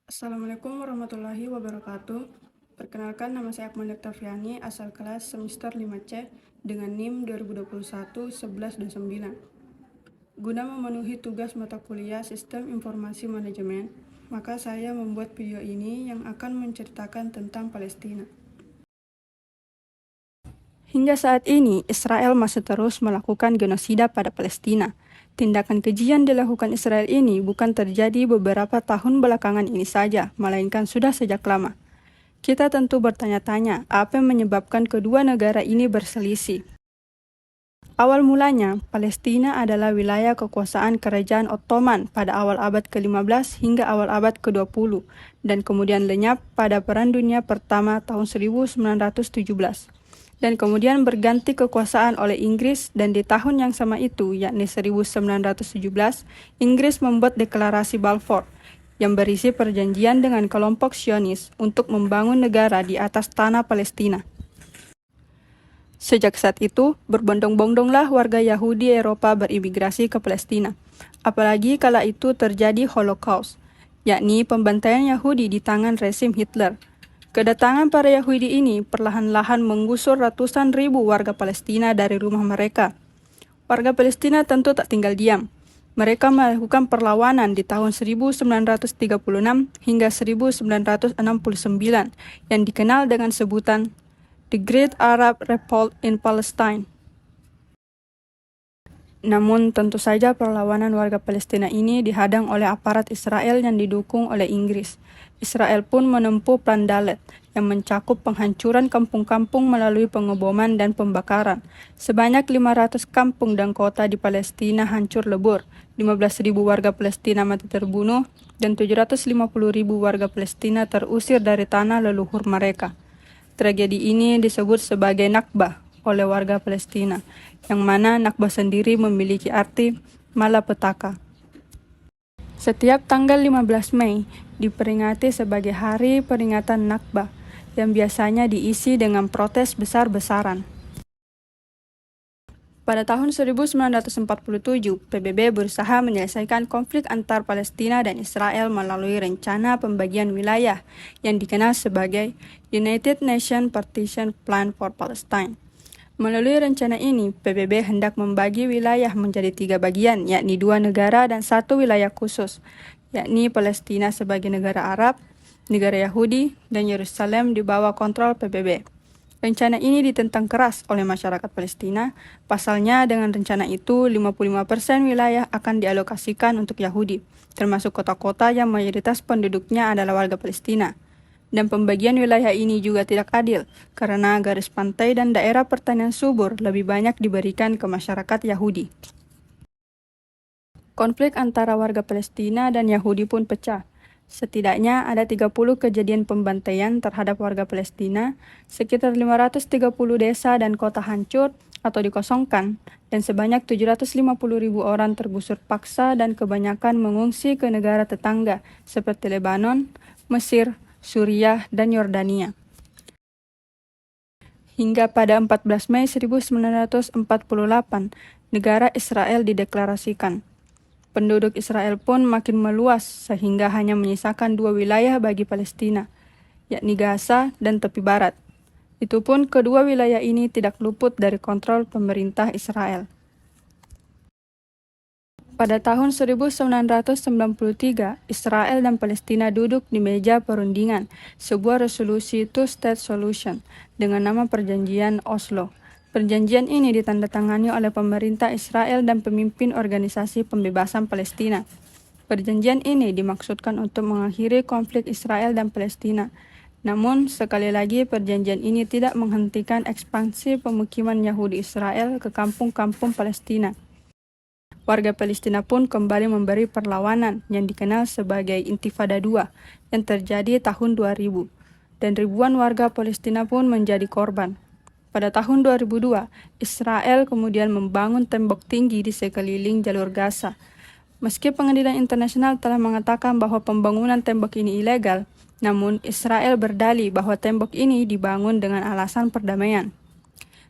Assalamualaikum warahmatullahi wabarakatuh. Perkenalkan, nama saya Akmal Oktaviani, asal kelas semester 5C dengan NIM 2021-1129. Guna memenuhi tugas mata kuliah Sistem Informasi Manajemen, maka saya membuat video ini yang akan menceritakan tentang Palestina. Hingga saat ini, Israel masih terus melakukan genosida pada Palestina. Tindakan keji yang dilakukan Israel ini bukan terjadi beberapa tahun belakangan ini saja, melainkan sudah sejak lama. Kita tentu bertanya-tanya, apa yang menyebabkan kedua negara ini berselisih? Awal mulanya, Palestina adalah wilayah kekuasaan Kerajaan Ottoman pada awal abad ke-15 hingga awal abad ke-20, dan kemudian lenyap pada Perang Dunia Pertama tahun 1917. Dan kemudian berganti kekuasaan oleh Inggris, dan di tahun yang sama itu, yakni 1917, Inggris membuat deklarasi Balfour yang berisi perjanjian dengan kelompok Zionis untuk membangun negara di atas tanah Palestina. Sejak saat itu, berbondong-bondonglah warga Yahudi Eropa berimigrasi ke Palestina. Apalagi kala itu terjadi Holocaust, yakni pembantaian Yahudi di tangan rezim Hitler. Kedatangan para Yahudi ini perlahan-lahan menggusur ratusan ribu warga Palestina dari rumah mereka. Warga Palestina tentu tak tinggal diam. Mereka melakukan perlawanan di tahun 1936 hingga 1969 yang dikenal dengan sebutan The Great Arab Revolt in Palestine. Namun tentu saja perlawanan warga Palestina ini dihadang oleh aparat Israel yang didukung oleh Inggris. Israel pun menempuh plan Dalet yang mencakup penghancuran kampung-kampung melalui pengeboman dan pembakaran. Sebanyak 500 kampung dan kota di Palestina hancur lebur, 15.000 warga Palestina mati terbunuh, dan 750.000 warga Palestina terusir dari tanah leluhur mereka. Tragedi ini disebut sebagai Nakbah oleh warga Palestina, yang mana Nakbah sendiri memiliki arti malapetaka. Setiap tanggal 15 Mei diperingati sebagai hari peringatan Nakbah, yang biasanya diisi dengan protes besar-besaran. Pada tahun 1947, PBB berusaha menyelesaikan konflik antar Palestina dan Israel melalui rencana pembagian wilayah yang dikenal sebagai United Nations Partition Plan for Palestine. Melalui rencana ini, PBB hendak membagi wilayah menjadi 3 bagian, yakni 2 negara dan 1 wilayah khusus, yakni Palestina sebagai negara Arab, negara Yahudi, dan Yerusalem di bawah kontrol PBB. Rencana ini ditentang keras oleh masyarakat Palestina. Pasalnya, dengan rencana itu, 55% wilayah akan dialokasikan untuk Yahudi, termasuk kota-kota yang mayoritas penduduknya adalah warga Palestina. Dan pembagian wilayah ini juga tidak adil, karena garis pantai dan daerah pertanian subur lebih banyak diberikan ke masyarakat Yahudi. Konflik antara warga Palestina dan Yahudi pun pecah. Setidaknya ada 30 kejadian pembantaian terhadap warga Palestina, sekitar 530 desa dan kota hancur atau dikosongkan, dan sebanyak 750.000 orang tergusur paksa dan kebanyakan mengungsi ke negara tetangga seperti Lebanon, Mesir, Suriah, dan Yordania. Hingga pada 14 Mei 1948, negara Israel dideklarasikan. Penduduk Israel pun makin meluas sehingga hanya menyisakan 2 wilayah bagi Palestina, yakni Gaza dan tepi barat. Itu pun kedua wilayah ini tidak luput dari kontrol pemerintah Israel. Pada tahun 1993, Israel dan Palestina duduk di meja perundingan sebuah resolusi Two-State Solution dengan nama Perjanjian Oslo. Perjanjian ini ditandatangani oleh pemerintah Israel dan pemimpin organisasi pembebasan Palestina. Perjanjian ini dimaksudkan untuk mengakhiri konflik Israel dan Palestina. Namun, sekali lagi perjanjian ini tidak menghentikan ekspansi pemukiman Yahudi Israel ke kampung-kampung Palestina. Warga Palestina pun kembali memberi perlawanan yang dikenal sebagai Intifada II yang terjadi tahun 2000, dan ribuan warga Palestina pun menjadi korban. Pada tahun 2002, Israel kemudian membangun tembok tinggi di sekeliling jalur Gaza. Meski pengadilan internasional telah mengatakan bahwa pembangunan tembok ini ilegal, namun Israel berdalih bahwa tembok ini dibangun dengan alasan perdamaian.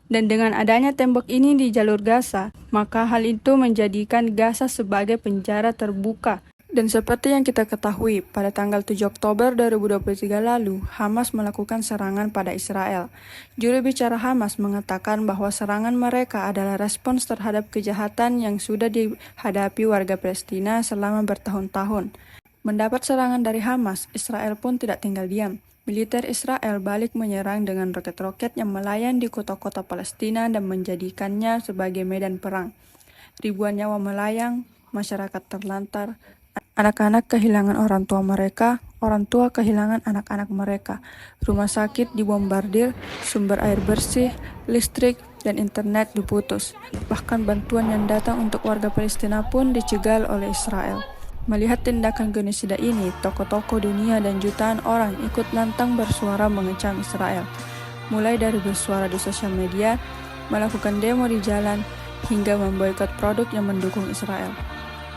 Dan dengan adanya tembok ini di jalur Gaza, maka hal itu menjadikan Gaza sebagai penjara terbuka Dan seperti yang kita ketahui, pada tanggal 7 Oktober 2023 lalu, Hamas melakukan serangan pada Israel. Juru bicara Hamas mengatakan bahwa serangan mereka adalah respons terhadap kejahatan yang sudah dihadapi warga Palestina selama bertahun-tahun. Mendapat serangan dari Hamas, Israel pun tidak tinggal diam. Militer Israel balik menyerang dengan roket-roket yang melayang di kota-kota Palestina dan menjadikannya sebagai medan perang. Ribuan nyawa melayang, masyarakat terlantar, anak-anak kehilangan orang tua mereka, orang tua kehilangan anak-anak mereka, rumah sakit dibombardir, sumber air bersih, listrik, dan internet diputus. Bahkan bantuan yang datang untuk warga Palestina pun dicegal oleh Israel. Melihat tindakan genosida ini, tokoh-tokoh dunia dan jutaan orang ikut lantang bersuara mengecam Israel. Mulai dari bersuara di sosial media, melakukan demo di jalan, hingga memboikot produk yang mendukung Israel.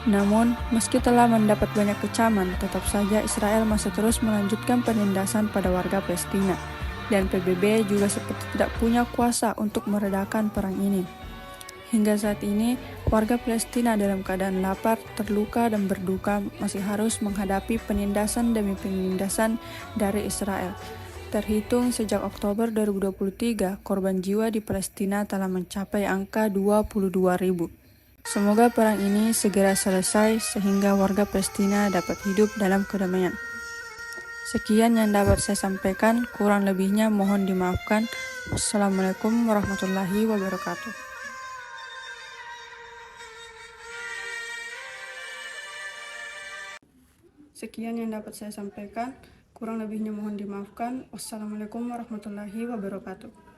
Namun, meski telah mendapat banyak kecaman, tetap saja Israel masih terus melanjutkan penindasan pada warga Palestina, dan PBB juga seperti tidak punya kuasa untuk meredakan perang ini. Hingga saat ini, warga Palestina dalam keadaan lapar, terluka, dan berduka masih harus menghadapi penindasan demi penindasan dari Israel. Terhitung sejak Oktober 2023, korban jiwa di Palestina telah mencapai angka 22.000. Semoga perang ini segera selesai sehingga warga Palestina dapat hidup dalam kedamaian. Sekian yang dapat saya sampaikan, kurang lebihnya mohon dimaafkan. Wassalamualaikum warahmatullahi wabarakatuh. Sekian yang dapat saya sampaikan, kurang lebihnya mohon dimaafkan. Wassalamualaikum warahmatullahi wabarakatuh.